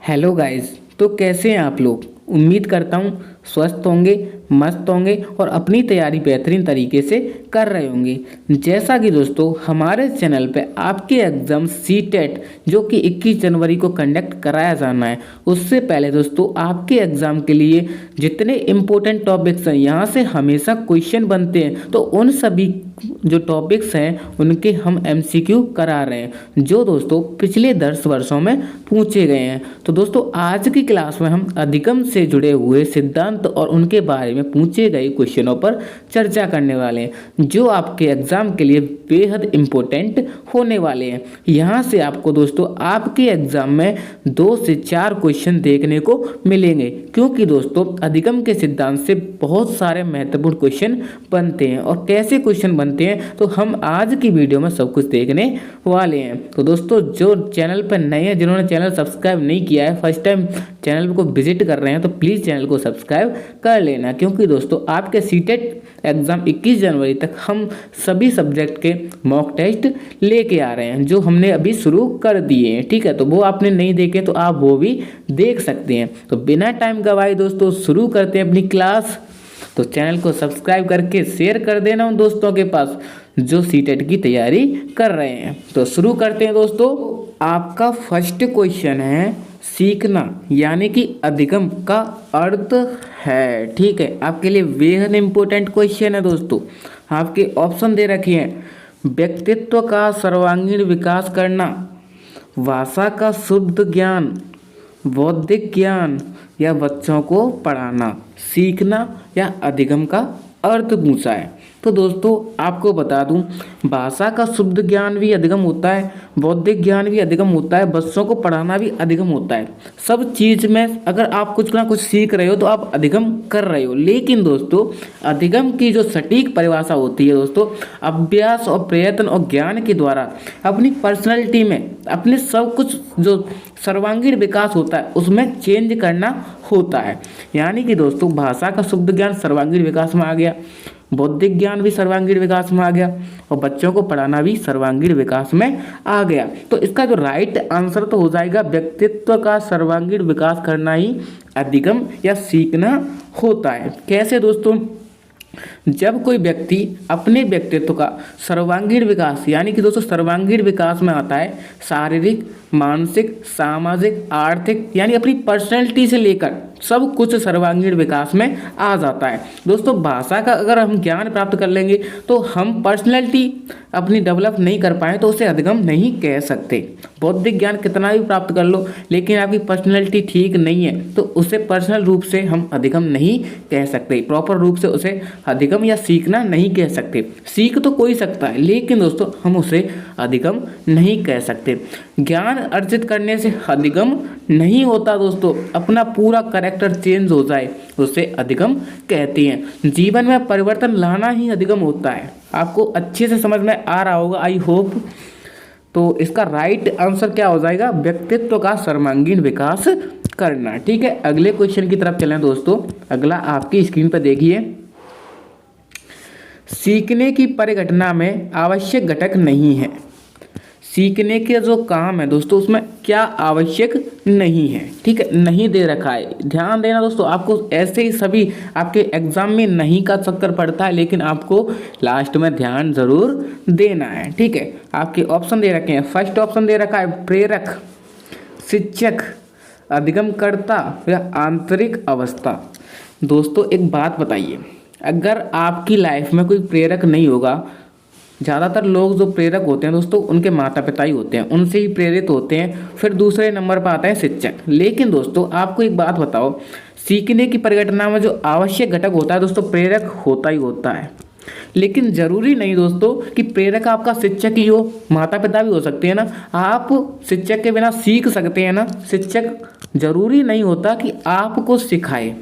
Hello guys. तो कैसे हैं आप लोग। उम्मीद करता हूँ स्वस्थ होंगे, मस्त होंगे और अपनी तैयारी बेहतरीन तरीके से कर रहे होंगे। जैसा कि दोस्तों हमारे चैनल पे आपके एग्ज़ाम सीटेट जो कि 21 जनवरी को कंडक्ट कराया जाना है, उससे पहले दोस्तों आपके एग्ज़ाम के लिए जितने इम्पोर्टेंट टॉपिक्स हैं यहाँ से हमेशा क्वेश्चन बनते हैं, तो उन सभी जो टॉपिक्स हैं उनके हम एमसीक्यू करा रहे हैं जो दोस्तों पिछले 10 वर्षों में पूछे गए हैं। तो दोस्तों आज की क्लास में हम अधिगम से जुड़े हुए सिद्धांत और उनके बारे में पूछे गए क्वेश्चनों पर चर्चा करने वाले हैं जो आपके एग्जाम के लिए बेहद इम्पोर्टेंट होने वाले हैं। यहाँ से आपको दोस्तों आपके एग्जाम में 2 से 4 क्वेश्चन देखने को मिलेंगे, क्योंकि दोस्तों अधिगम के सिद्धांत से बहुत सारे महत्वपूर्ण क्वेश्चन बनते हैं। और कैसे क्वेश्चन बनते हैं तो हम आज की वीडियो में सब कुछ देखने वाले हैं। तो दोस्तों जो चैनल पर नए हैं, जिन्होंने चैनल सब्सक्राइब नहीं किया है, फर्स्ट टाइम चैनल को विजिट कर रहे हैं, तो प्लीज़ चैनल को सब्सक्राइब कर लेना, क्योंकि दोस्तों आपके सीटेट एग्ज़ाम 21 जनवरी तक हम सभी सब्जेक्ट के मॉक टेस्ट लेके आ रहे हैं जो हमने अभी शुरू कर दिए हैं। ठीक है, तो वो आपने नहीं देखे तो आप वो भी देख सकते हैं। तो बिना टाइम गवाए दोस्तों शुरू करते हैं अपनी क्लास। तो चैनल को सब्सक्राइब करके शेयर कर देना उन दोस्तों के पास जो सीटेट की तैयारी कर रहे हैं। तो शुरू करते हैं दोस्तों। आपका फर्स्ट क्वेश्चन है सीखना यानी कि अधिगम का अर्थ है। ठीक है, आपके लिए बेहद इंपॉर्टेंट क्वेश्चन है दोस्तों। आपके ऑप्शन दे रखे हैं, व्यक्तित्व का सर्वांगीण विकास करना, भाषा का शुद्ध ज्ञान, बौद्धिक ज्ञान या बच्चों को पढ़ाना। सीखना या अधिगम का अर्थ पूछा है। तो दोस्तों आपको बता दूं, भाषा का शुद्ध ज्ञान भी अधिगम होता है, बौद्धिक ज्ञान भी अधिगम होता है, बच्चों को पढ़ाना भी अधिगम होता है। सब चीज़ में अगर आप कुछ ना कुछ सीख रहे हो तो आप अधिगम कर रहे हो। लेकिन दोस्तों अधिगम की जो सटीक परिभाषा होती है दोस्तों, अभ्यास और प्रयत्न और ज्ञान के द्वारा अपनी पर्सनैलिटी में अपने सब कुछ जो सर्वांगीण विकास होता है उसमें चेंज करना होता है। यानी कि दोस्तों भाषा का शुद्ध ज्ञान सर्वांगीण विकास में आ गया, बौद्धिक ज्ञान भी सर्वांगीण विकास में आ गया और बच्चों को पढ़ाना भी सर्वांगीण विकास में आ गया। तो इसका जो राइट आंसर तो हो जाएगा, व्यक्तित्व का सर्वांगीण विकास करना ही अधिगम या सीखना होता है। कैसे दोस्तों, जब कोई व्यक्ति अपने व्यक्तित्व का सर्वांगीण विकास यानी कि दोस्तों सर्वांगीण विकास में आता है शारीरिक, मानसिक, सामाजिक, आर्थिक यानी अपनी पर्सनैलिटी से लेकर सब कुछ सर्वांगीण विकास में आ जाता है। दोस्तों भाषा का अगर हम ज्ञान प्राप्त कर लेंगे तो हम पर्सनैलिटी अपनी डेवलप नहीं कर पाए तो उसे अधिगम नहीं कह सकते। बौद्धिक ज्ञान कितना भी प्राप्त कर लो लेकिन आपकी पर्सनैलिटी ठीक नहीं है तो उसे पर्सनल रूप से हम अधिगम नहीं कह सकते, प्रॉपर रूप से उसे अधिगम या सीखना नहीं कह सकते। सीख तो कोई सकता है लेकिन दोस्तों हम उसे अधिगम नहीं कह सकते। ज्ञान अर्जित करने से अधिगम नहीं होता दोस्तों, अपना पूरा कैरेक्टर चेंज हो जाए उसे अधिगम कहते हैं। जीवन में परिवर्तन लाना ही अधिगम होता है। आपको अच्छे से समझ में आ रहा होगा, आई होप। तो इसका राइट आंसर क्या हो जाएगा, व्यक्तित्व का सर्वांगीण विकास करना। ठीक है, अगले क्वेश्चन की तरफ चलें दोस्तों। अगला आपकी स्क्रीन पर देखिए, सीखने की परिघटना में आवश्यक घटक नहीं है। सीखने के जो काम है दोस्तों उसमें क्या आवश्यक नहीं है। ठीक है, नहीं दे रखा है, ध्यान देना दोस्तों। आपको ऐसे ही सभी आपके एग्जाम में नहीं का चक्कर पड़ता है लेकिन आपको लास्ट में ध्यान जरूर देना है। ठीक है, आपके ऑप्शन दे रखे हैं। फर्स्ट ऑप्शन दे रखा है प्रेरक, शिक्षक, अधिगमकर्ता या आंतरिक अवस्था। दोस्तों एक बात बताइए, अगर आपकी लाइफ में कोई प्रेरक नहीं होगा, ज़्यादातर लोग जो प्रेरक होते हैं दोस्तों उनके माता पिता ही होते हैं, उनसे ही प्रेरित होते हैं। फिर दूसरे नंबर पर आता है शिक्षक। लेकिन दोस्तों आपको एक बात बताओ, सीखने की परिघटना में जो आवश्यक घटक होता है दोस्तों प्रेरक होता ही होता है। लेकिन जरूरी नहीं दोस्तों कि प्रेरक आपका शिक्षक ही हो, माता पिता भी हो सकते हैं ना। आप शिक्षक के बिना सीख सकते हैं ना। शिक्षक जरूरी नहीं होता कि आपको सिखाए,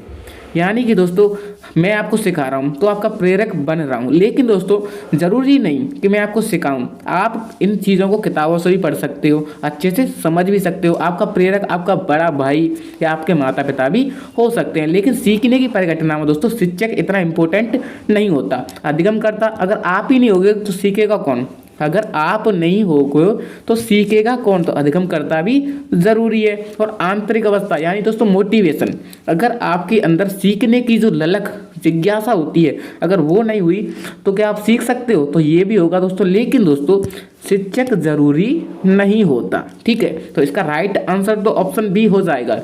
यानी कि दोस्तों मैं आपको सिखा रहा हूँ तो आपका प्रेरक बन रहा हूँ, लेकिन दोस्तों ज़रूरी नहीं कि मैं आपको सिखाऊं। आप इन चीज़ों को किताबों से भी पढ़ सकते हो, अच्छे से समझ भी सकते हो। आपका प्रेरक आपका बड़ा भाई या आपके माता पिता भी हो सकते हैं। लेकिन सीखने की परिघटना में दोस्तों शिक्षक इतना इम्पोर्टेंट नहीं होता। अधिगमकर्ता अगर आप ही नहीं होगे तो सीखेगा कौन। अगर आप नहीं होगे तो सीखेगा कौन, तो अधिगमकर्ता भी जरूरी है। और आंतरिक अवस्था यानी दोस्तों मोटिवेशन, अगर आपके अंदर सीखने की जो ललक जिज्ञासा होती है अगर वो नहीं हुई तो क्या आप सीख सकते हो, तो ये भी होगा दोस्तों। लेकिन दोस्तों शिक्षक जरूरी नहीं होता, ठीक है। तो इसका राइट आंसर तो ऑप्शन बी हो जाएगा,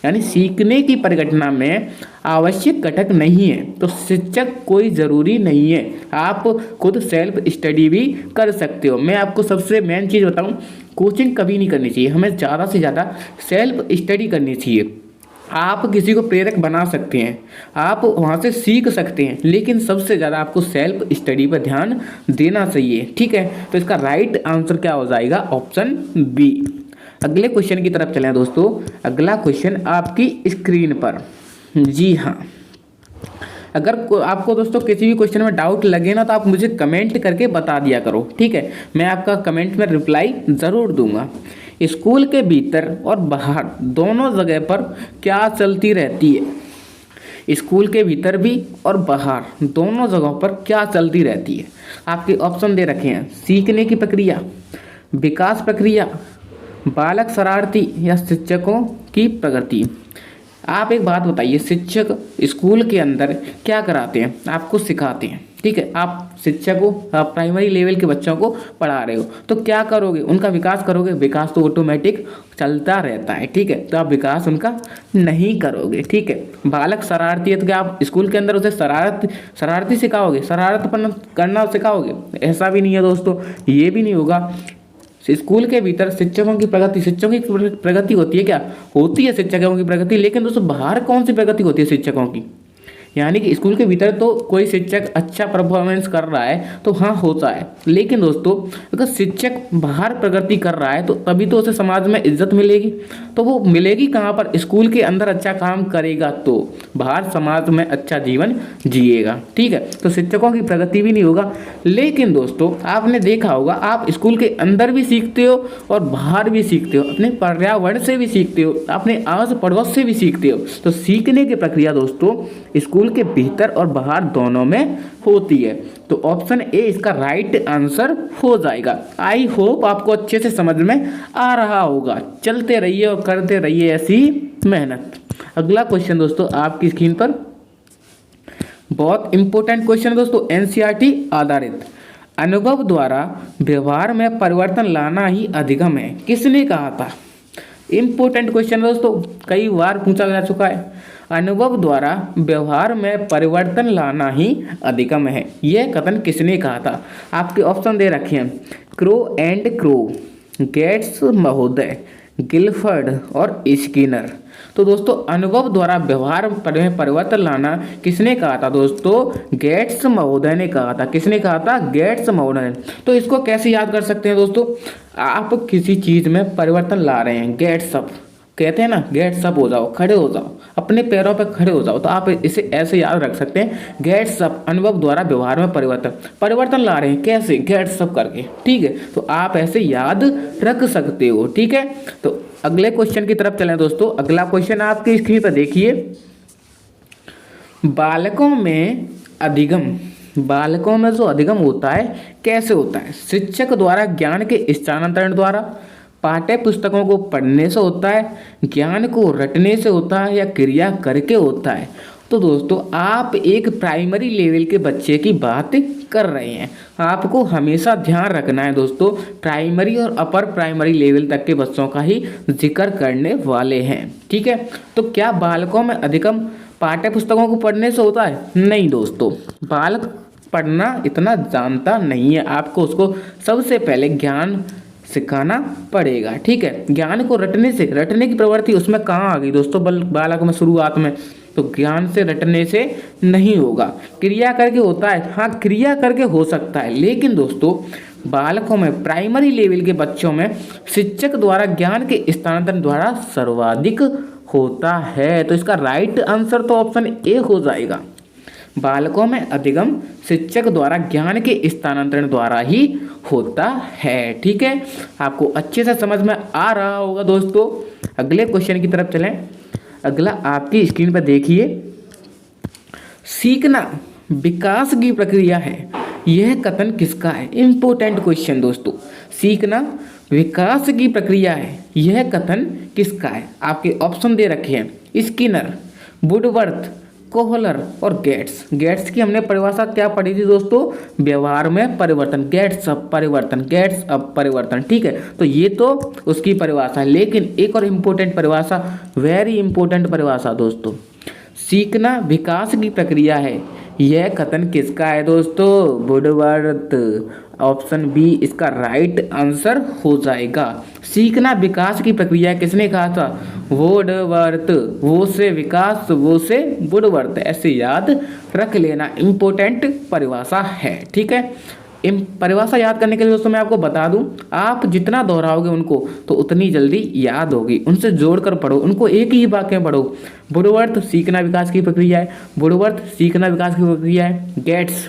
यानी सीखने की परिघटना में आवश्यक घटक नहीं है तो शिक्षक कोई ज़रूरी नहीं है। आप खुद सेल्फ स्टडी भी कर सकते हो। मैं आपको सबसे मेन चीज़ बताऊं, कोचिंग कभी नहीं करनी चाहिए, हमें ज़्यादा से ज़्यादा सेल्फ स्टडी करनी चाहिए। आप किसी को प्रेरक बना सकते हैं, आप वहाँ से सीख सकते हैं, लेकिन सबसे ज़्यादा आपको सेल्फ स्टडी पर ध्यान देना चाहिए, ठीक है। तो इसका राइट आंसर क्या हो जाएगा, ऑप्शन बी। अगले क्वेश्चन की तरफ चलें दोस्तों। अगला क्वेश्चन आपकी स्क्रीन पर, जी हाँ। अगर आपको दोस्तों किसी भी क्वेश्चन में डाउट लगे ना तो आप मुझे कमेंट करके बता दिया करो, ठीक है। मैं आपका कमेंट में रिप्लाई ज़रूर दूंगा। स्कूल के भीतर और बाहर दोनों जगह पर क्या चलती रहती है, स्कूल के भीतर भी और बाहर दोनों जगहों पर क्या चलती रहती है। आपके ऑप्शन दे रखे हैं, सीखने की प्रक्रिया, विकास प्रक्रिया, बालक शरारती या शिक्षकों की प्रगति। आप एक बात बताइए, शिक्षक स्कूल के अंदर क्या कराते हैं, आपको सिखाते हैं, ठीक है। आप शिक्षक हो, आप प्राइमरी लेवल के बच्चों को पढ़ा रहे हो तो क्या करोगे, उनका विकास करोगे। विकास तो ऑटोमेटिक चलता रहता है, ठीक है, तो आप विकास उनका नहीं करोगे, ठीक है। बालक शरारती है तो क्या आप स्कूल के अंदर उसे शरारती सिखाओगे, शरारत करना सिखाओगे, ऐसा भी नहीं है दोस्तों, ये भी नहीं होगा। स्कूल के भीतर शिक्षकों की प्रगति, शिक्षकों की प्रगति होती है, क्या होती है शिक्षकों की प्रगति, लेकिन दोस्तों बाहर कौन सी प्रगति होती है शिक्षकों की। यानी कि स्कूल के भीतर तो कोई शिक्षक अच्छा परफॉर्मेंस कर रहा है तो हाँ होता है, लेकिन दोस्तों अगर शिक्षक बाहर प्रगति कर रहा है तो तभी तो उसे समाज में इज्जत मिलेगी। तो वो मिलेगी कहाँ पर, स्कूल के अंदर अच्छा काम करेगा तो बाहर समाज में अच्छा जीवन जिएगा, ठीक है। तो शिक्षकों की प्रगति भी नहीं होगा। लेकिन दोस्तों आपने देखा होगा, आप स्कूल के अंदर भी सीखते हो और बाहर भी सीखते हो, अपने पर्यावरण से भी सीखते हो, अपने आस पड़ोस से भी सीखते हो। तो सीखने की प्रक्रिया दोस्तों स्कूल के भीतर और बाहर दोनों में होती है। तो ऑप्शन ए इसका राइट आंसर हो जाएगा। आई होप आपको अच्छे से समझ में आ रहा होगा। चलते रहिए और करते रहिए ऐसी मेहनत। अगला क्वेश्चन दोस्तों आपकी स्क्रीन पर, बहुत इंपॉर्टेंट क्वेश्चन दोस्तों, एनसीईआरटी आधारित। अनुभव द्वारा व्यवहार में परिवर्तन लाना ही अधिगम है, किसने कहा था। इंपॉर्टेंट क्वेश्चन दोस्तों, कई बार पूछा जा चुका है। अनुभव द्वारा व्यवहार में परिवर्तन लाना ही अधिगम है, यह कथन किसने कहा था। आपके ऑप्शन दे रखे हैं, क्रो एंड क्रो, गेट्स महोदय, गिलफर्ड और स्किनर। तो दोस्तों अनुभव द्वारा व्यवहार में परिवर्तन लाना किसने कहा था दोस्तों, गेट्स महोदय ने कहा था। किसने कहा था, गेट्स महोदय। तो इसको कैसे याद कर सकते हैं दोस्तों, आप किसी चीज में परिवर्तन ला रहे हैं, गेट्स अप कहते हैं ना, गेट्स अप हो जाओ, खड़े हो जाओ, अपने पैरों पर खड़े हो जाओ। तो आप इसे ऐसे याद रख सकते हैं, गेट्स अप, अनुभव द्वारा व्यवहार में परिवर्तन ला रहे हैं, कैसे, गेट्स अप करके, ठीक है। तो आप ऐसे याद रख सकते हो, ठीक है। तो अगले क्वेश्चन की तरफ चलें दोस्तों। अगला क्वेश्चन आपकी स्क्रीन पर देखिए, बालकों में अधिगम, बालकों में जो अधिगम होता है कैसे होता है, शिक्षक द्वारा ज्ञान के स्थानांतरण द्वारा, पाठ्य पुस्तकों को पढ़ने से होता है, ज्ञान को रटने से होता है, या क्रिया करके होता है। तो दोस्तों आप एक प्राइमरी लेवल के बच्चे की बात कर रहे हैं। आपको हमेशा ध्यान रखना है दोस्तों, प्राइमरी और अपर प्राइमरी लेवल तक के बच्चों का ही जिक्र करने वाले हैं, ठीक है। तो क्या बालकों में अधिगम पाठ्य पुस्तकों को पढ़ने से होता है, नहीं दोस्तों, बालक पढ़ना इतना जानता नहीं है, आपको उसको सबसे पहले ज्ञान सिखाना पड़ेगा, ठीक है। ज्ञान को रटने से, रटने की प्रवृत्ति उसमें कहाँ आ गई दोस्तों बालक में शुरुआत में, तो ज्ञान से रटने से नहीं होगा। क्रिया करके होता है, हाँ क्रिया करके हो सकता है, लेकिन दोस्तों बालकों में प्राइमरी लेवल के बच्चों में शिक्षक द्वारा ज्ञान के स्थानांतरण द्वारा सर्वाधिक होता है। तो इसका राइट आंसर तो ऑप्शन ए हो जाएगा, बालकों में अधिगम शिक्षक द्वारा ज्ञान के स्थानांतरण द्वारा ही होता है, ठीक है। आपको अच्छे से समझ में आ रहा होगा दोस्तों। अगले क्वेश्चन की तरफ चलें। अगला आपकी स्क्रीन पर देखिए, सीखना विकास की प्रक्रिया है यह कथन किसका है? इम्पोर्टेंट क्वेश्चन दोस्तों। सीखना विकास की प्रक्रिया है, यह कथन किसका है? आपके ऑप्शन दे रखे हैं स्किनर, वुडवर्थ, कोहलर और गेट्स। गेट्स की हमने परिभाषा क्या पढ़ी थी दोस्तों? व्यवहार में परिवर्तन, गेट्स अप परिवर्तन, गेट्स अप परिवर्तन। ठीक है, तो ये तो उसकी परिभाषा है। लेकिन एक और इम्पोर्टेंट परिभाषा, वेरी इंपॉर्टेंट परिभाषा दोस्तों, सीखना विकास की प्रक्रिया है, यह कथन किसका है दोस्तों? वुडवर्थ। ऑप्शन बी इसका राइट आंसर हो जाएगा। सीखना विकास की प्रक्रिया किसने कहा था? वुडवर्थ। वो से विकास, वो से वुडवर्थ, ऐसे याद रख लेना, इंपॉर्टेंट परिभाषा है। ठीक है, परिभाषा याद करने के लिए दोस्तों मैं आपको बता दूं, आप जितना दोहराओगे उनको तो उतनी जल्दी याद होगी। उनसे जोड़कर पढ़ो, उनको एक ही वाक्य में पढ़ो। वुडवर्थ सीखना विकास की प्रक्रिया है, वुडवर्थ सीखना विकास की प्रक्रिया है। गेट्स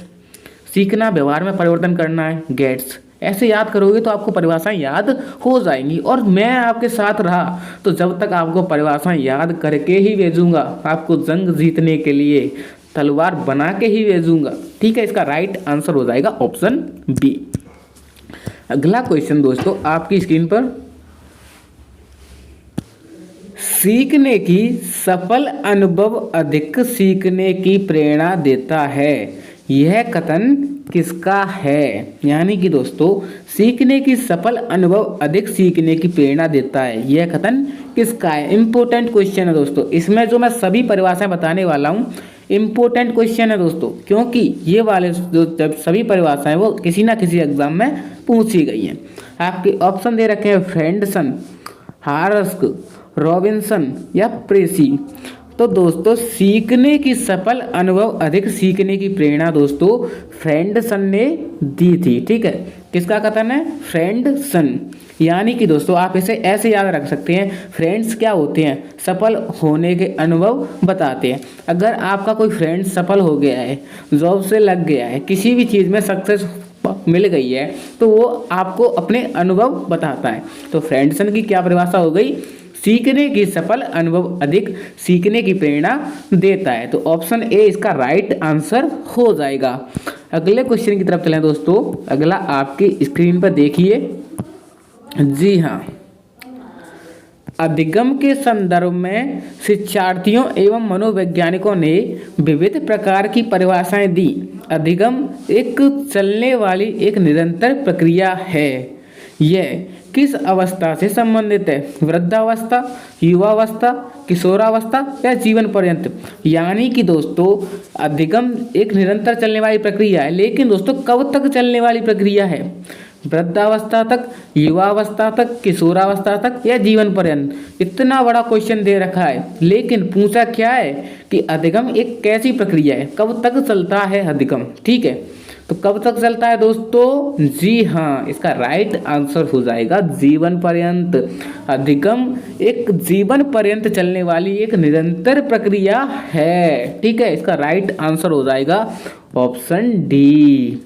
सीखना व्यवहार में परिवर्तन करना है, गेट्स। ऐसे याद करोगे तो आपको परिभाषाएं याद हो जाएंगी। और मैं आपके साथ रहा तो जब तक आपको परिभाषाएं याद करके ही भेजूंगा, आपको जंग जीतने के लिए तलवार बना के ही भेजूंगा। ठीक है, इसका राइट आंसर हो जाएगा ऑप्शन बी। अगला क्वेश्चन दोस्तों आपकी स्क्रीन पर, सीखने की सफल अनुभव अधिक सीखने की प्रेरणा देता है, यह कथन किसका है? यानी कि दोस्तों सीखने की सफल अनुभव अधिक सीखने की प्रेरणा देता है, यह कथन किसका है? इंपॉर्टेंट क्वेश्चन है दोस्तों। इसमें जो मैं सभी परिभाषाएं बताने वाला हूं इंपॉर्टेंट क्वेश्चन है दोस्तों, क्योंकि ये वाले जो जब सभी परिभाषाएं वो किसी ना किसी एग्जाम में पूछी गई हैं। आपके ऑप्शन दे रखे हैं फ्रेंडसन, हार्स्क, रॉबिन्सन या प्रेसी। तो दोस्तों सीखने की सफल अनुभव अधिक सीखने की प्रेरणा दोस्तों फ्रेंडसन ने दी थी। ठीक है, किसका कथन है? फ्रेंडसन। यानी कि दोस्तों आप इसे ऐसे याद रख सकते हैं, फ्रेंड्स क्या होते हैं? सफल होने के अनुभव बताते हैं। अगर आपका कोई फ्रेंड सफल हो गया है, जॉब से लग गया है, किसी भी चीज़ में सक्सेस मिल गई है, तो वो आपको अपने अनुभव बताता है। तो फ्रेंडसन की क्या परिभाषा हो गई? सीखने की सफल अनुभव अधिक सीखने की प्रेरणा देता है। तो ऑप्शन ए इसका राइट आंसर हो जाएगा। अगले क्वेश्चन की तरफ चलें दोस्तों। अगला आपकी स्क्रीन पर देखिए। जी हाँ, अधिगम के संदर्भ में शिक्षार्थियों एवं मनोवैज्ञानिकों ने विविध प्रकार की परिभाषाएं दी। अधिगम एक चलने वाली एक निरंतर प्रक्रिया है। यह किस अवस्था से संबंधित है? वृद्धावस्था, युवावस्था, किशोरावस्था या जीवन पर्यंत? यानी कि दोस्तों अधिगम एक निरंतर चलने वाली प्रक्रिया है, लेकिन दोस्तों कब तक चलने वाली प्रक्रिया है? वृद्धावस्था तक, युवावस्था तक, किशोरावस्था तक या जीवन पर्यंत? इतना बड़ा क्वेश्चन दे रखा है, लेकिन पूछा क्या है कि अधिगम एक कैसी प्रक्रिया है, कब तक चलता है अधिगम। ठीक है, तो कब तक चलता है दोस्तों? जी हाँ, इसका राइट आंसर हो जाएगा जीवन पर्यंत। अधिगम एक जीवन पर्यंत चलने वाली एक निरंतर प्रक्रिया है। ठीक है, इसका राइट आंसर हो जाएगा ऑप्शन डी।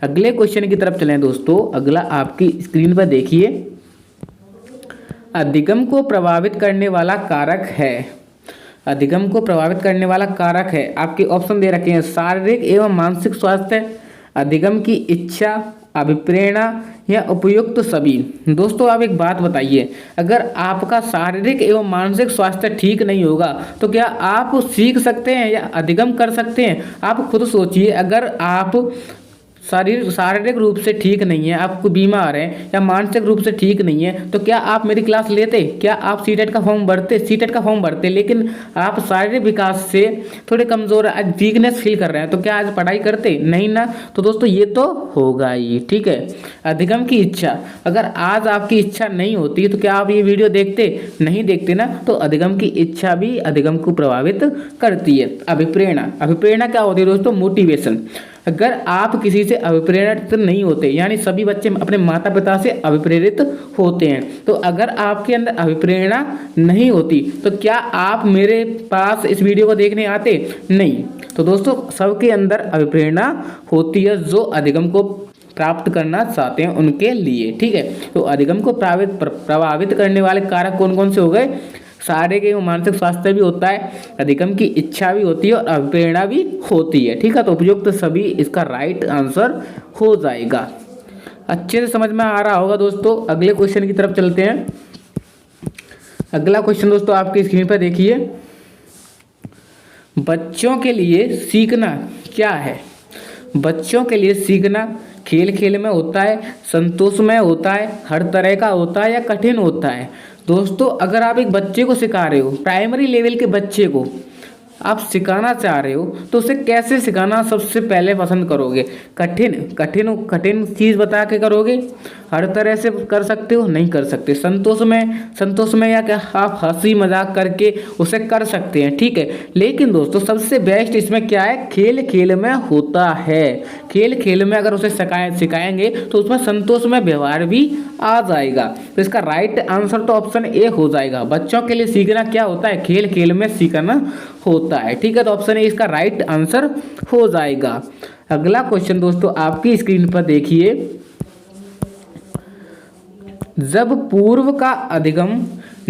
अगले क्वेश्चन की तरफ चलें दोस्तों। अगला आपकी स्क्रीन पर देखिए। अधिगम को प्रभावित करने वाला कारक है। अधिगम को प्रभावित करने वाला कारक है, आपके ऑप्शन दे रखे हैं शारीरिक एवं मानसिक स्वास्थ्य, अधिगम की इच्छा, अभिप्रेरणा या उपयुक्त सभी। दोस्तों आप एक बात बताइए, अगर आपका शारीरिक एवं मानसिक स्वास्थ्य ठीक नहीं होगा तो क्या आप सीख सकते हैं या अधिगम कर सकते हैं? आप खुद सोचिए, अगर आप शारीरिक रूप से ठीक नहीं है, आपको बीमार है या मानसिक रूप से ठीक नहीं है, तो क्या आप मेरी क्लास लेते? क्या आप सीटेट का फॉर्म भरते? लेकिन आप शारीरिक विकास से थोड़े कमजोर, आज वीकनेस फील कर रहे हैं, तो क्या आज पढ़ाई करते? नहीं ना। तो दोस्तों ये तो होगा ही। ठीक है, अधिगम की इच्छा, अगर आज आपकी इच्छा नहीं होती तो क्या आप ये वीडियो देखते? नहीं देखते ना। तो अधिगम की इच्छा भी अधिगम को प्रभावित करती है। अभिप्रेरणा क्या होती है दोस्तों? मोटिवेशन। अगर आप किसी से अभिप्रेरित नहीं होते, यानी सभी बच्चे अपने माता पिता से अभिप्रेरित होते हैं, तो अगर आपके अंदर अभिप्रेरणा नहीं होती तो क्या आप मेरे पास इस वीडियो को देखने आते? नहीं। तो दोस्तों सबके अंदर अभिप्रेरणा होती है जो अधिगम को प्राप्त करना चाहते हैं उनके लिए। ठीक है, तो अधिगम को प्रभावित करने वाले कारक कौन कौन से हो गए? शारीरिक एवं मानसिक स्वास्थ्य भी होता है, अधिगम की इच्छा भी होती है और अभिप्रेरणा भी होती है। ठीक है, तो उपयुक्त सभी इसका राइट आंसर हो जाएगा। अच्छे से समझ में आ रहा होगा दोस्तों। अगले क्वेश्चन की तरफ चलते हैं। अगला क्वेश्चन दोस्तों आपकी स्क्रीन पर देखिए, बच्चों के लिए सीखना क्या है? बच्चों के लिए सीखना खेल खेल में होता है, संतोष में होता है, हर तरह का होता है या कठिन होता है? दोस्तों अगर आप एक बच्चे को सिखा रहे हो, प्राइमरी लेवल के बच्चे को आप सिखाना चाह रहे हो, तो उसे कैसे सिखाना सबसे पहले पसंद करोगे? कठिन कठिन कठिन चीज़ बता के करोगे? हर तरह से कर सकते हो? नहीं कर सकते। संतोष में या क्या आप हंसी मजाक करके उसे कर सकते हैं, ठीक है। लेकिन दोस्तों सबसे बेस्ट इसमें क्या है? खेल खेल में होता है। खेल खेल में अगर उसे सिखाएंगे तो उसमें संतोष में व्यवहार भी आ जाएगा। तो इसका राइट आंसर तो ऑप्शन ए हो जाएगा। बच्चों के लिए सीखना क्या होता है? खेल खेल में सीखना होता है, ठीक है। तो ऑप्शन ए इसका राइट आंसर हो जाएगा। अगला क्वेश्चन दोस्तों आपकी स्क्रीन पर देखिए, जब पूर्व का अधिगम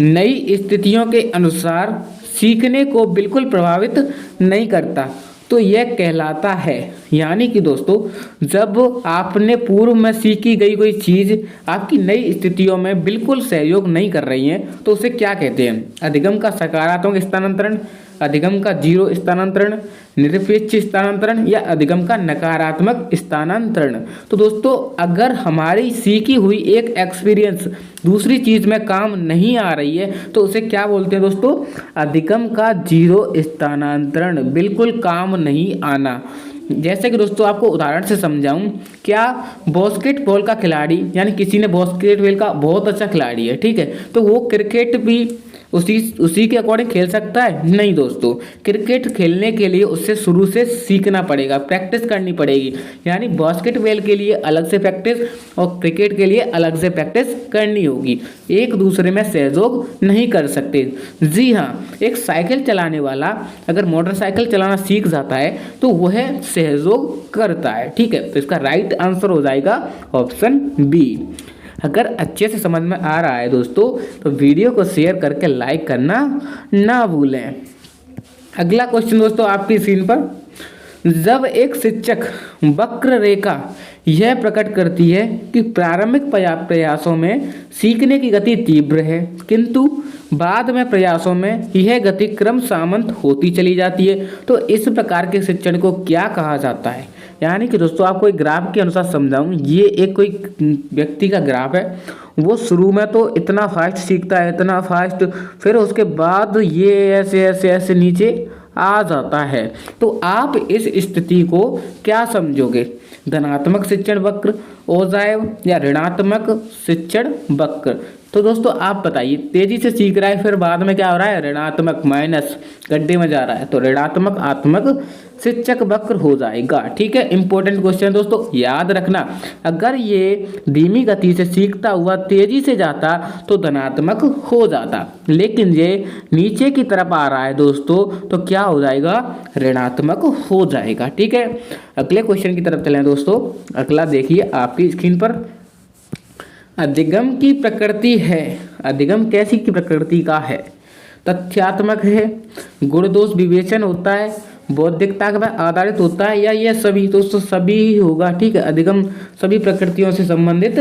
नई स्थितियों के अनुसार सीखने को बिल्कुल प्रभावित नहीं करता तो यह कहलाता है। यानी कि दोस्तों जब आपने पूर्व में सीखी गई कोई चीज़ आपकी नई स्थितियों में बिल्कुल सहयोग नहीं कर रही है तो उसे क्या कहते हैं? अधिगम का सकारात्मक स्थानांतरण, अधिगम का जीरो स्थानांतरण, निरपेक्ष स्थानांतरण या अधिगम का नकारात्मक स्थानांतरण। तो दोस्तों अगर हमारी सीखी हुई एक एक्सपीरियंस दूसरी चीज़ में काम नहीं आ रही है तो उसे क्या बोलते हैं दोस्तों? अधिगम का जीरो स्थानांतरण, बिल्कुल काम नहीं आना। जैसे कि दोस्तों आपको उदाहरण से समझाऊं, क्या बास्केटबॉल का खिलाड़ी यानी किसी ने बास्केटबॉल का बहुत अच्छा खिलाड़ी है, ठीक है, तो वो क्रिकेट भी उसी के अकॉर्डिंग खेल सकता है? नहीं दोस्तों, क्रिकेट खेलने के लिए उससे शुरू से सीखना पड़ेगा, प्रैक्टिस करनी पड़ेगी। यानी बास्केटबॉल के लिए अलग से प्रैक्टिस और क्रिकेट के लिए अलग से प्रैक्टिस करनी होगी, एक दूसरे में सहयोग नहीं कर सकते। जी हाँ, एक साइकिल चलाने वाला अगर मोटरसाइकिल चलाना सीख जाता है तो वह सहयोग करता है, ठीक है। तो इसका राइट आंसर हो जाएगा ऑप्शन बी। अगर अच्छे से समझ में आ रहा है दोस्तों तो वीडियो को शेयर करके लाइक करना ना भूलें। अगला क्वेश्चन दोस्तों आपकी स्क्रीन पर, जब एक शिक्षक वक्र रेखा यह प्रकट करती है कि प्रारंभिक प्रयासों में सीखने की गति तीव्र है किंतु बाद में प्रयासों में यह गति क्रम सामंत होती चली जाती है, तो इस प्रकार के शिक्षण को क्या कहा जाता है? यानी कि दोस्तों आपको एक ग्राफ के अनुसार समझाऊं, ये एक कोई व्यक्ति का ग्राफ है। वो शुरू में तो इतना फास्ट सीखता है, इतना फास्ट, फिर उसके बाद ये ऐसे ऐसे ऐसे नीचे आ जाता है। तो आप इस स्थिति को क्या समझोगे? धनात्मक शिक्षण वक्र ओजाएव या ऋणात्मक शिक्षण वक्र? तो दोस्तों आप बताइए, तेजी से सीख रहा है फिर बाद में क्या हो रहा है? ऋणात्मक माइनस गड्ढे में जा रहा है, तो ऋणात्मक आत्मक शिक्षक वक्र हो जाएगा, ठीक है। इंपॉर्टेंट क्वेश्चन दोस्तों याद रखना, अगर ये धीमी गति से सीखता हुआ तेजी से जाता तो धनात्मक हो जाता, लेकिन ये नीचे की तरफ आ रहा है दोस्तों तो क्या हो जाएगा? ऋणात्मक हो जाएगा, ठीक है। अगले क्वेश्चन की तरफ चलें दोस्तों। अगला देखिए आपकी स्क्रीन पर, अधिगम की प्रकृति है। अधिगम कैसी की प्रकृति का है? तथ्यात्मक है, गुण दोष विवेचन होता है, बौद्धिकता पर आधारित होता है, या ये सभी? दोस्तों सभी ही होगा, ठीक है। अधिगम सभी प्रकृतियों से संबंधित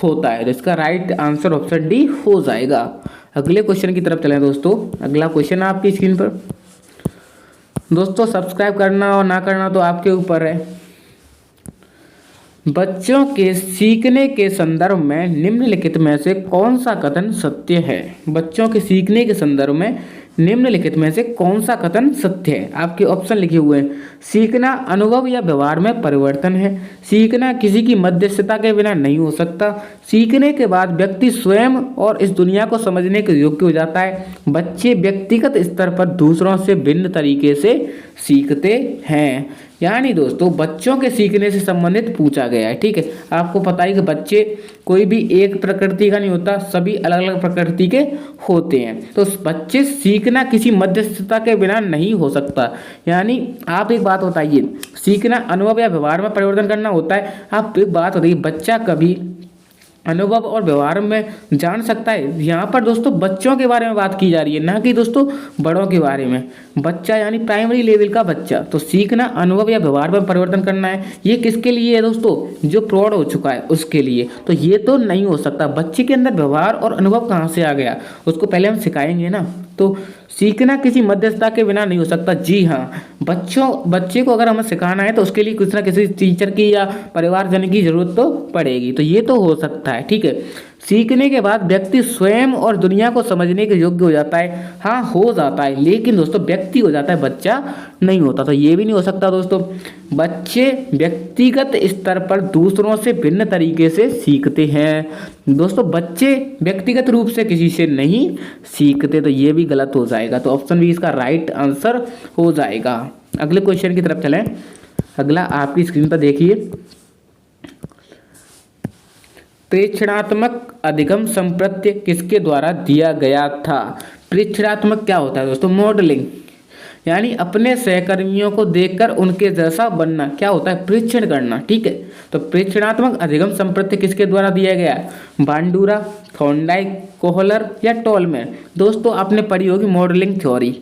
होता है, तो इसका राइट आंसर ऑप्शन डी हो जाएगा। अगले क्वेश्चन की तरफ चलें दोस्तों। अगला क्वेश्चन आपकी स्क्रीन पर दोस्तों, सब्सक्राइब करना और ना करना तो आपके ऊपर है। बच्चों के सीखने के संदर्भ में निम्नलिखित में से कौन सा कथन सत्य है? बच्चों के सीखने के संदर्भ में निम्नलिखित में से कौन सा कथन सत्य है? आपके ऑप्शन लिखे हुए हैं। सीखना अनुभव या व्यवहार में परिवर्तन है, सीखना किसी की मध्यस्थता के बिना नहीं हो सकता, सीखने के बाद व्यक्ति स्वयं और इस दुनिया को समझने के योग्य हो जाता है, बच्चे व्यक्तिगत स्तर पर दूसरों से भिन्न तरीके से सीखते हैं। यानी दोस्तों बच्चों के सीखने से संबंधित पूछा गया है, ठीक है। आपको पता है कि बच्चे कोई भी एक प्रकृति का नहीं होता, सभी अलग अलग प्रकृति के होते हैं। तो बच्चे सीखना किसी मध्यस्थता के बिना नहीं हो सकता। यानी आप एक बात बताइए, सीखना अनुभव या व्यवहार में परिवर्तन करना होता है। आप एक बात बताइए, बच्चा कभी अनुभव और व्यवहार में जान सकता है। यहाँ पर दोस्तों बच्चों के बारे में बात की जा रही है, ना कि दोस्तों बड़ों के बारे में। बच्चा यानी प्राइमरी लेवल का बच्चा, तो सीखना अनुभव या व्यवहार में परिवर्तन करना है, ये किसके लिए है दोस्तों? जो प्रौढ़ हो चुका है उसके लिए। तो ये तो नहीं हो सकता। बच्चे के अंदर व्यवहार और अनुभव कहाँ से आ गया, उसको पहले हम सिखाएंगे ना। तो सीखना किसी मध्यस्थता के बिना नहीं हो सकता। जी हाँ, बच्चे को अगर हमें सिखाना है तो उसके लिए किसी ना किसी टीचर की या परिवारजन की जरूरत तो पड़ेगी। तो ये तो हो सकता है, ठीक है। सीखने के बाद व्यक्ति स्वयं और दुनिया को समझने के योग्य हो जाता है। हाँ, हो जाता है, लेकिन दोस्तों व्यक्ति हो जाता है, बच्चा नहीं होता। तो ये भी नहीं हो सकता दोस्तों। बच्चे व्यक्तिगत स्तर पर दूसरों से भिन्न तरीके से सीखते हैं। दोस्तों बच्चे व्यक्तिगत रूप से किसी से नहीं सीखते, तो ये भी गलत हो जाएगा। तो ऑप्शन बी इसका राइट आंसर हो जाएगा। अगले क्वेश्चन की तरफ चलें। अगला आपकी स्क्रीन पर देखिए, प्रेक्षणात्मक अधिगम संप्रत्य किसके द्वारा दिया गया था? प्रेक्षणात्मक क्या होता है दोस्तों? मॉडलिंग, यानी अपने सहकर्मियों को देखकर उनके जैसा बनना। क्या होता है? प्रेक्षण करना, ठीक है। तो प्रेक्षणात्मक अधिगम संप्रत्य किसके द्वारा दिया गया? बांडुरा, थॉर्नडाइक, कोहलर या टोलमैन। दोस्तों आपने पढ़ी होगी मॉडलिंग थ्योरी,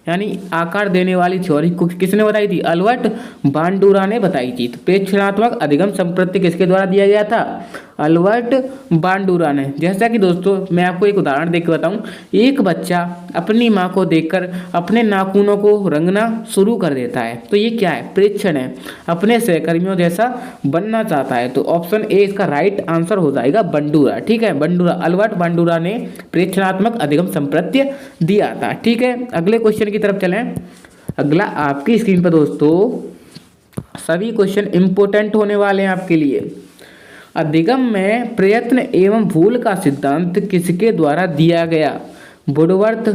यानी आकार देने वाली थ्योरी को किसने बताई थी? अल्बर्ट बांडुरा ने बताई थी। तो प्रेक्षणात्मक अधिगम संप्रत्य किसके द्वारा दिया गया था? अल्बर्ट बांडुरा ने। जैसा कि दोस्तों मैं आपको एक उदाहरण देकर बताऊं, एक बच्चा अपनी माँ को देखकर अपने नाखूनों को रंगना शुरू कर देता है, तो ये क्या है? प्रेक्षण है। अपने सहकर्मियों जैसा बनना चाहता है। तो ऑप्शन ए इसका राइट आंसर हो जाएगा, बांडुरा, ठीक है। बांडुरा, अल्बर्ट बांडुरा ने प्रेक्षणात्मक अधिगम संप्रत्य दिया था, ठीक है। अगले क्वेश्चन की तरफ चलें। अगला आपकी स्क्रीन पर दोस्तों सभी क्वेश्चन इंपोर्टेंट होने वाले हैं आपके लिए। अधिगम में प्रयत्न एवं भूल का सिद्धांत किसके द्वारा दिया गया? वुडवर्थ,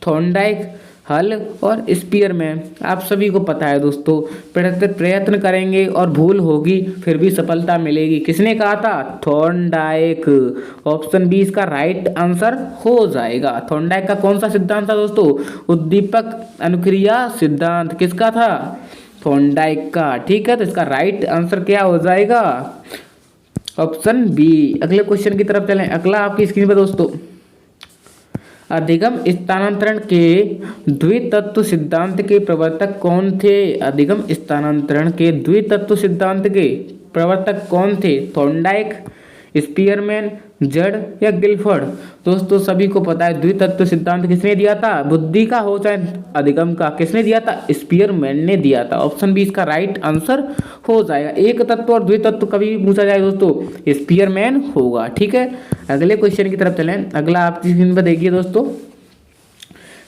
थॉर्नडाइक, हल और स्पीयरमैन। आप सभी को पता है दोस्तों, प्रयत्न करेंगे और भूल होगी फिर भी सफलता मिलेगी। किसने कहा था? थॉर्नडाइक। ऑप्शन बी इसका राइट आंसर हो जाएगा। थॉर्नडाइक का कौन सा सिद्धांत था दोस्तों? उद्दीपक अनुक्रिया सिद्धांत। किसका था? थॉर्नडाइक का, ठीक है। तो इसका राइट आंसर क्या हो जाएगा? Option B. अगले क्वेश्चन की तरफ चलें। अगला आपकी स्क्रीन पर दोस्तों, अधिगम स्थानांतरण के द्वितत्व सिद्धांत के प्रवर्तक कौन थे? अधिगम स्थानांतरण के द्वितत्व सिद्धांत के प्रवर्तक कौन थे? थॉर्नडाइक, स्पीयरमैन, जड़ या गिलफोर्ड। दोस्तों सभी को पता है द्वितत्व सिद्धांत किसने दिया था? बुद्धि का हो चाहे अधिगम का, किसने दिया था? स्पीयरमैन ने दिया था। ऑप्शन बी इसका राइट आंसर हो जाएगा। एक तत्व और द्वितत्व कभी भी पूछा जाए दोस्तों, स्पीयरमैन होगा, ठीक है। अगले क्वेश्चन की तरफ चलें। अगला आप स्क्रीन पर देखिए दोस्तों,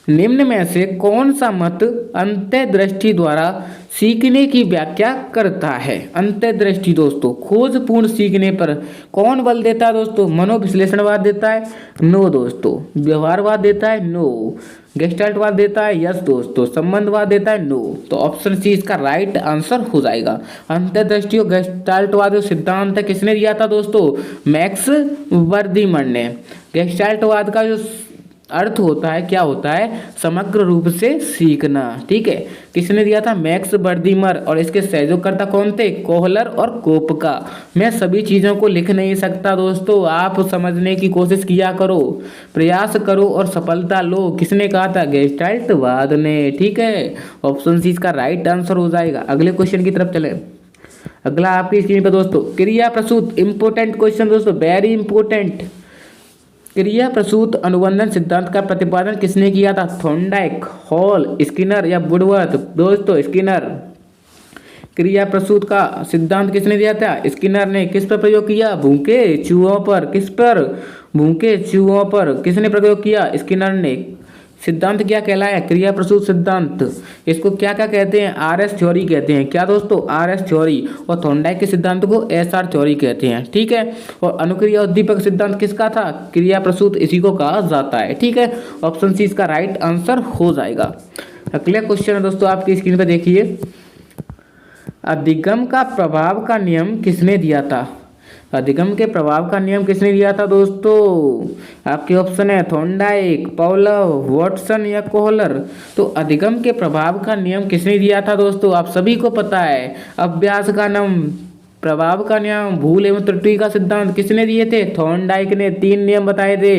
निम्न में से कौन सा मत अंतर्दृष्टि द्वारा सीखने की व्याख्या करता है? अंतर्दृष्टि दोस्तों खोजपूर्ण सीखने पर कौन बल देता है दोस्तों? मनोविश्लेषणवाद देता है? नो दोस्तों। व्यवहारवाद देता है? नो। गेस्टाल्टवाद देता है? यस दोस्तों। संबंधवाद देता है? नो। तो ऑप्शन सी इसका राइट आंसर हो जाएगा। अंतर्दृष्टि और गेस्टाल्टवाद जो सिद्धांत है किसने दिया था दोस्तों? मैक्स वर्दीमन ने। गेस्टाल्टवाद का जो अर्थ होता है, क्या होता है? समग्र रूप से सीखना, ठीक है। किसने दिया था? मैक्स वर्दीमर। और इसके सहयोगकर्ता कौन थे? कोहलर और कोपका। मैं सभी चीज़ों को लिख नहीं सकता दोस्तों, आप समझने की कोशिश किया करो, प्रयास करो और सफलता लो। किसने कहा था? गेस्टाल्टवाद ने, ठीक है। ऑप्शन सी इसका राइट आंसर हो जाएगा। अगले क्वेश्चन की तरफ चले। अगला आपकी स्क्रीन पर दोस्तों क्रिया प्रसूत, इंपोर्टेंट क्वेश्चन दोस्तों, वेरी इंपोर्टेंट। क्रिया प्रसूत अनुबंधन सिद्धांत का प्रतिपादन किसने किया था? थॉर्नडाइक, हॉल, स्किनर या वुडवर्थ। दोस्तों स्किनर। क्रिया प्रसूत का सिद्धांत किसने दिया था? स्किनर ने। किस पर प्रयोग किया? भूखे चूहों पर। किस पर? भूखे चूहों पर। किसने प्रयोग किया? स्किनर ने। सिद्धांत क्या कहलाया? क्रिया प्रसूत सिद्धांत। इसको क्या क्या कहते हैं? आरएस थ्योरी कहते हैं। क्या दोस्तों? RS theory. और थॉर्नडाइक के सिद्धांत को एसआर थ्योरी कहते हैं, ठीक है। और अनुक्रिया उद्दीपक सिद्धांत किसका था? क्रिया प्रसूत, इसी को कहा जाता है, ठीक है। ऑप्शन सी इसका राइट आंसर हो जाएगा। अगला क्वेश्चन है दोस्तों आपकी स्क्रीन पर देखिए, अधिगम का प्रभाव का नियम किसने दिया था? अधिगम के प्रभाव का नियम किसने दिया था दोस्तों? आपके ऑप्शन है थॉर्नडाइक, पावलोव, वाटसन या कोहलर। तो अधिगम के प्रभाव का नियम किसने दिया था दोस्तों? आप सभी को पता है, अभ्यास का नियम, प्रभाव का नियम, भूल एवं त्रुटि का सिद्धांत किसने दिए थे? थॉर्नडाइक ने। 3 नियम बताए थे।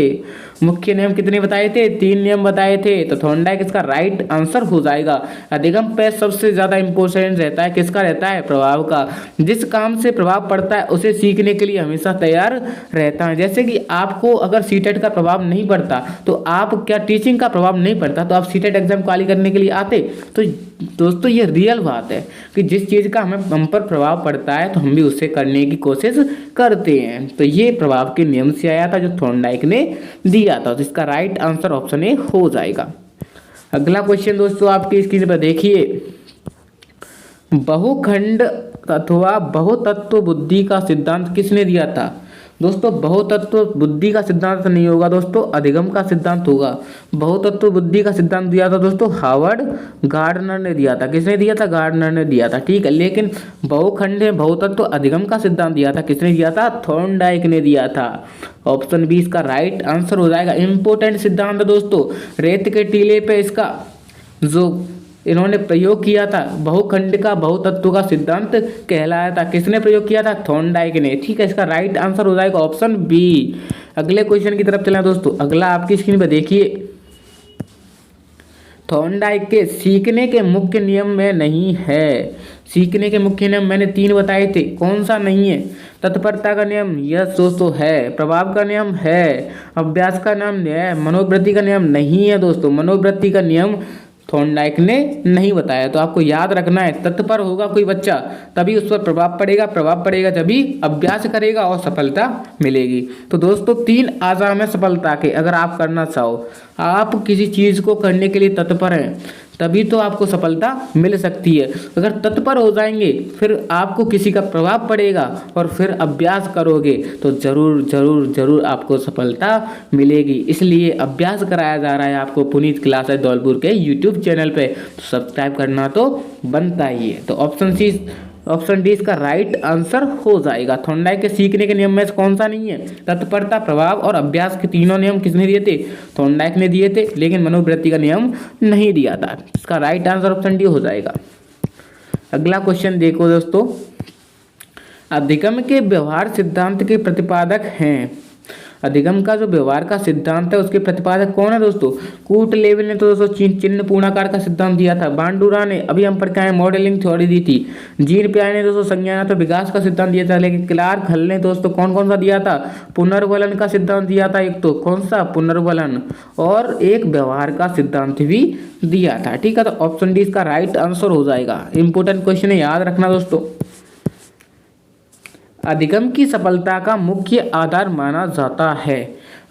मुख्य नियम कितने बताए थे? 3 नियम बताए थे। तो थॉर्नडाइक इसका राइट आंसर हो जाएगा। अधिगम पे सबसे ज्यादा इंपॉर्टेंट रहता है किसका रहता है? प्रभाव का। जिस काम से प्रभाव पड़ता है उसे सीखने के लिए हमेशा तैयार रहता है। जैसे कि आपको अगर सीटेट का प्रभाव नहीं पड़ता तो आप क्या टीचिंग का प्रभाव नहीं पड़ता तो आप सीटेट एग्जाम क्वालिफाई करने के लिए आते? तो दोस्तों ये रियल बात है कि जिस चीज़ का हम पर प्रभाव पड़ता है तो हम भी उससे करने की कोशिश करते हैं। तो ये प्रभाव के नियम से आया था जो थॉर्नडाइक ने दिया था। तो इसका राइट आंसर ऑप्शन ए हो जाएगा। अगला क्वेश्चन दोस्तों आपकी स्क्रीन पर देखिए, बहुखंड अथवा बहुतत्व बुद्धि का सिद्धांत किसने दिया था? दोस्तों बहुतत्व बुद्धि का सिद्धांत नहीं होगा दोस्तों, अधिगम का सिद्धांत होगा। बहुतत्व बुद्धि का सिद्धांत दिया था दोस्तों हार्वर्ड गार्डनर ने दिया था। किसने दिया था? गार्डनर ने दिया था, ठीक है। लेकिन बहुखंड बहुतत्व अधिगम का सिद्धांत दिया था किसने दिया था? थॉर्नडाइक ने दिया था। ऑप्शन बी इसका राइट आंसर हो जाएगा। इंपोर्टेंट सिद्धांत है दोस्तों, रेत के टीले पे इसका जो इन्होंने प्रयोग किया था बहुखंड का बहुतत्व का सिद्धांत कहलाया था। किसने प्रयोग किया था? थॉर्नडाइक ने, ठीक है। इसका राइट आंसर हो जाएगा ऑप्शन बी। अगले क्वेश्चन की तरफ चलें दोस्तों। अगला आपकी स्क्रीन पर देखिए, थॉर्नडाइक के सीखने के मुख्य नियम में नहीं है। सीखने के मुख्य नियम मैंने 3 बताए थे, कौन सा नहीं है? तत्परता का नियम, यस दोस्तों है। प्रभाव का नियम है। अभ्यास का नियम है। मनोवृत्ति का नियम नहीं है दोस्तों। मनोवृत्ति का नियम थॉर्नडाइक ने नहीं बताया। तो आपको याद रखना है, तत्पर होगा कोई बच्चा तभी उस पर प्रभाव पड़ेगा, प्रभाव पड़ेगा जभी अभ्यास करेगा और सफलता मिलेगी। तो दोस्तों 3 आयाम है सफलता के। अगर आप करना चाहो, आप किसी चीज़ को करने के लिए तत्पर हैं तभी तो आपको सफलता मिल सकती है। अगर तत्पर हो जाएंगे फिर आपको किसी का प्रभाव पड़ेगा और फिर अभ्यास करोगे तो जरूर जरूर जरूर आपको सफलता मिलेगी। इसलिए अभ्यास कराया जा रहा है आपको पुनीत क्लासेस धौलपुर के यूट्यूब चैनल पे, तो सब्सक्राइब करना तो बनता ही है। तो ऑप्शन डी इसका राइट आंसर हो जाएगा। थॉर्नडाइक के सीखने के नियम में से कौन सा नहीं है? तत्परता, प्रभाव और अभ्यास के तीनों नियम किसने दिए थे? थॉर्नडाइक ने दिए थे, लेकिन मनोवृत्ति का नियम नहीं दिया था। इसका राइट आंसर ऑप्शन डी हो जाएगा। अगला क्वेश्चन देखो दोस्तों, अधिगम के व्यवहार सिद्धांत के प्रतिपादक हैं। अधिगम का जो व्यवहार का सिद्धांत है उसके प्रतिपादक कौन है दोस्तों? कूट-लेविन ने तो दोस्तों चिन्ह पूर्णाकार का सिद्धांत दिया था। बांडुरा ने, अभी हम पढ़ के आए, मॉडलिंग थ्योरी दी थी। जीन पियाजे ने दोस्तों संज्ञानात्मक विकास का सिद्धांत दिया था। लेकिन क्लार्क हल ने दोस्तों कौन कौन सा दिया था? पुनर्वलन का सिद्धांत दिया था। एक तो कौन सा? पुनर्वलन, और एक व्यवहार का सिद्धांत भी दिया था, ठीक है। तो ऑप्शन डी इसका राइट आंसर हो जाएगा। इंपोर्टेंट क्वेश्चन है, याद रखना दोस्तों। अधिगम की सफलता का मुख्य आधार माना जाता है।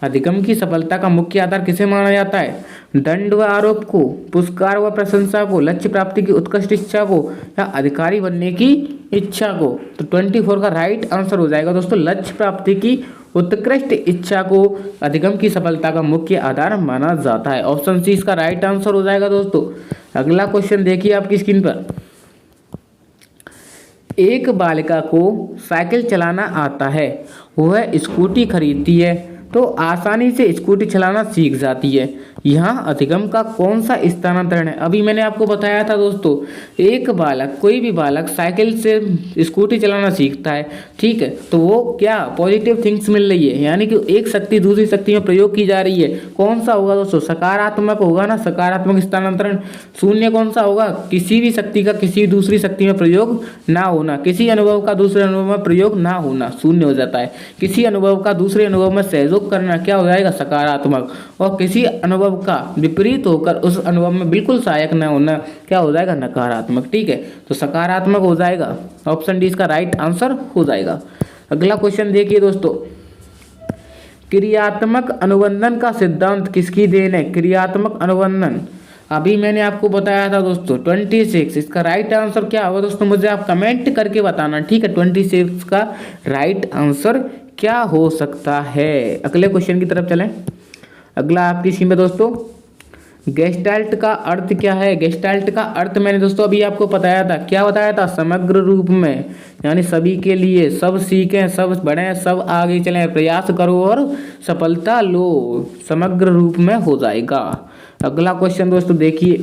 अधिगम की सफलता का मुख्य आधार किसे माना जाता है? दंड व आरोप को, पुरस्कार व प्रशंसा को, लक्ष्य प्राप्ति की उत्कृष्ट इच्छा को, या अधिकारी बनने की इच्छा को। तो 24 का राइट आंसर हो जाएगा दोस्तों, लक्ष्य प्राप्ति की उत्कृष्ट इच्छा को अधिगम की सफलता का मुख्य आधार माना जाता है। ऑप्शन सी इसका राइट आंसर हो जाएगा दोस्तों। अगला क्वेश्चन देखिए आपकी स्क्रीन पर, एक बालिका को साइकिल चलाना आता है, वह स्कूटी खरीदती है तो आसानी से स्कूटी चलाना सीख जाती है। यहाँ अधिगम का कौन सा स्थानांतरण है? अभी मैंने आपको बताया था दोस्तों, एक बालक, कोई भी बालक साइकिल से स्कूटी चलाना सीखता है, ठीक है, तो वो क्या पॉजिटिव थिंग्स मिल रही है, यानी कि एक शक्ति दूसरी शक्ति में प्रयोग की जा रही है। कौन सा होगा दोस्तों? सकारात्मक होगा ना, सकारात्मक स्थानांतरण। शून्य कौन सा होगा? किसी भी शक्ति का किसी दूसरी शक्ति में प्रयोग ना होना, किसी अनुभव का दूसरे अनुभव में प्रयोग ना होना, शून्य हो जाता है। किसी अनुभव का दूसरे अनुभव में सहयोग करना क्या हो जाएगा? सकारात्मक। और किसी अनुभव का विपरीत होकर उस अनुभव में बिल्कुल सहायक न होना क्या हो जाएगा? नकारात्मक, ठीक है। तो सकारात्मक हो जाएगा। ऑप्शन डी इसका राइट आंसर हो जाएगा। अगला क्वेश्चन देखिए दोस्तों, क्रियात्मक अनुबंधन का सिद्धांत किसकी देन है? क्रियात्मक अनुबंधन, अभी मैंने आपको बताया था दोस्तों 26। इसका राइट आंसर क्या होगा दोस्तों? मुझे आप कमेंट करके बताना, ठीक है। 26 का राइट आंसर क्या हो सकता है? अगले क्वेश्चन की तरफ चलें। अगला आपकी स्क्रीन में दोस्तों, गेस्टाल्ट का अर्थ क्या है? गेस्टाल्ट का अर्थ मैंने दोस्तों अभी आपको बताया था। क्या बताया था? समग्र रूप में, यानी सभी के लिए, सब सीखें, सब बढ़ें, सब आगे चलें, प्रयास करो और सफलता लो, समग्र रूप में हो जाएगा। अगला क्वेश्चन दोस्तों देखिए,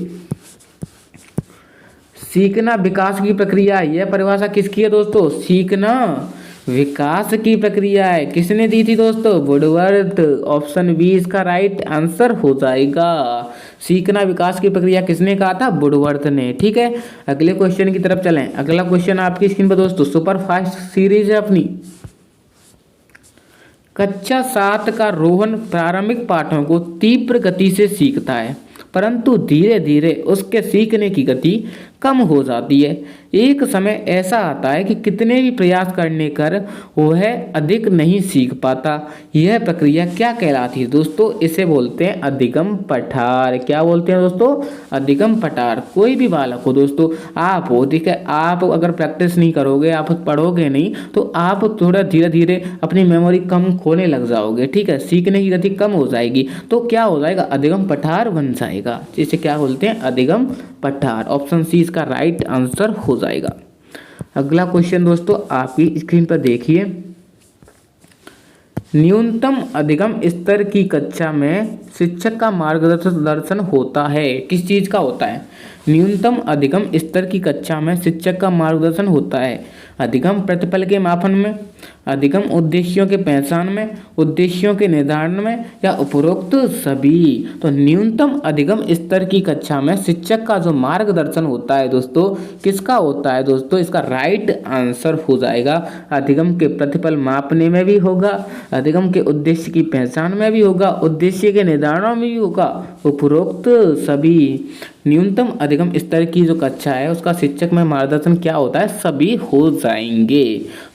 सीखना विकास की प्रक्रिया है। यह परिभाषा किसकी है दोस्तों? सीखना विकास की प्रक्रिया है। किसने दी थी दोस्तों? वुडवर्थ। ऑप्शन बी इसका राइट आंसर हो जाएगा। सीखना विकास की प्रक्रिया किसने कहा था? वुडवर्थ ने। ठीक है, अगले क्वेश्चन की तरफ चलें। अगला क्वेश्चन आपकी स्क्रीन पर दोस्तों सुपर फास्ट सीरीज है अपनी। कक्षा 7 का रोहन प्रारंभिक पाठों को तीव्र गति से सीखता है, परंतु धीरे धीरे उसके सीखने की गति कम हो जाती है। एक समय ऐसा आता है कि कितने भी प्रयास करने कर वह अधिक नहीं सीख पाता। यह प्रक्रिया क्या कहलाती है दोस्तों? इसे बोलते हैं अधिगम पठार। क्या बोलते हैं दोस्तों? अधिगम पठार। कोई भी बालक हो दोस्तों, आप हो, ठीक है, आप अगर प्रैक्टिस नहीं करोगे, आप पढ़ोगे नहीं, तो आप थोड़ा धीरे धीरे अपनी मेमोरी कम खोने लग जाओगे। ठीक है, सीखने की गति कम हो जाएगी, तो क्या हो जाएगा? अधिगम पठार बन जाएगा। इसे क्या बोलते हैं? अधिगम पठार। ऑप्शन सी इसका राइट आंसर हो जाएगा। अगला क्वेश्चन दोस्तों आपकी स्क्रीन पर देखिए। न्यूनतम अधिगम स्तर की कक्षा में शिक्षक का मार्गदर्शन होता है। किस चीज का होता है? न्यूनतम अधिगम स्तर की कक्षा में शिक्षक का मार्गदर्शन होता है। अधिगम प्रतिफल के मापन में, अधिगम उद्देश्यों के पहचान में, उद्देश्यों के निर्धारण में, या उपरोक्त सभी। तो न्यूनतम अधिगम स्तर की कक्षा में शिक्षक का जो मार्गदर्शन होता है दोस्तों, किसका होता है दोस्तों? इसका राइट आंसर हो जाएगा अधिगम के प्रतिफल मापने में भी होगा, अधिगम के उद्देश्य की पहचान में भी होगा, उद्देश्य के निर्धारण में भी होगा, उपरोक्त सभी। न्यूनतम अधिगम स्तर की जो कक्षा है उसका शिक्षक में मार्गदर्शन क्या होता है? सभी हो जाएंगे।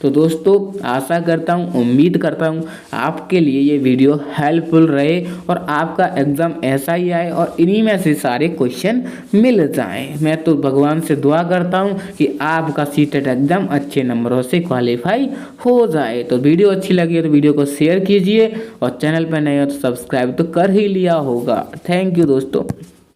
तो दोस्तों आशा करता हूँ, उम्मीद करता हूँ आपके लिए ये वीडियो हेल्पफुल रहे और आपका एग्जाम ऐसा ही आए और इन्हीं में से सारे क्वेश्चन मिल जाएं। मैं तो भगवान से दुआ करता हूँ कि आपका सीटेट एग्जाम अच्छे नंबरों से क्वालिफाई हो जाए। तो वीडियो अच्छी लगी है तो वीडियो को शेयर कीजिए और चैनल पर नए हो तो सब्सक्राइब तो कर ही लिया होगा। थैंक यू दोस्तों।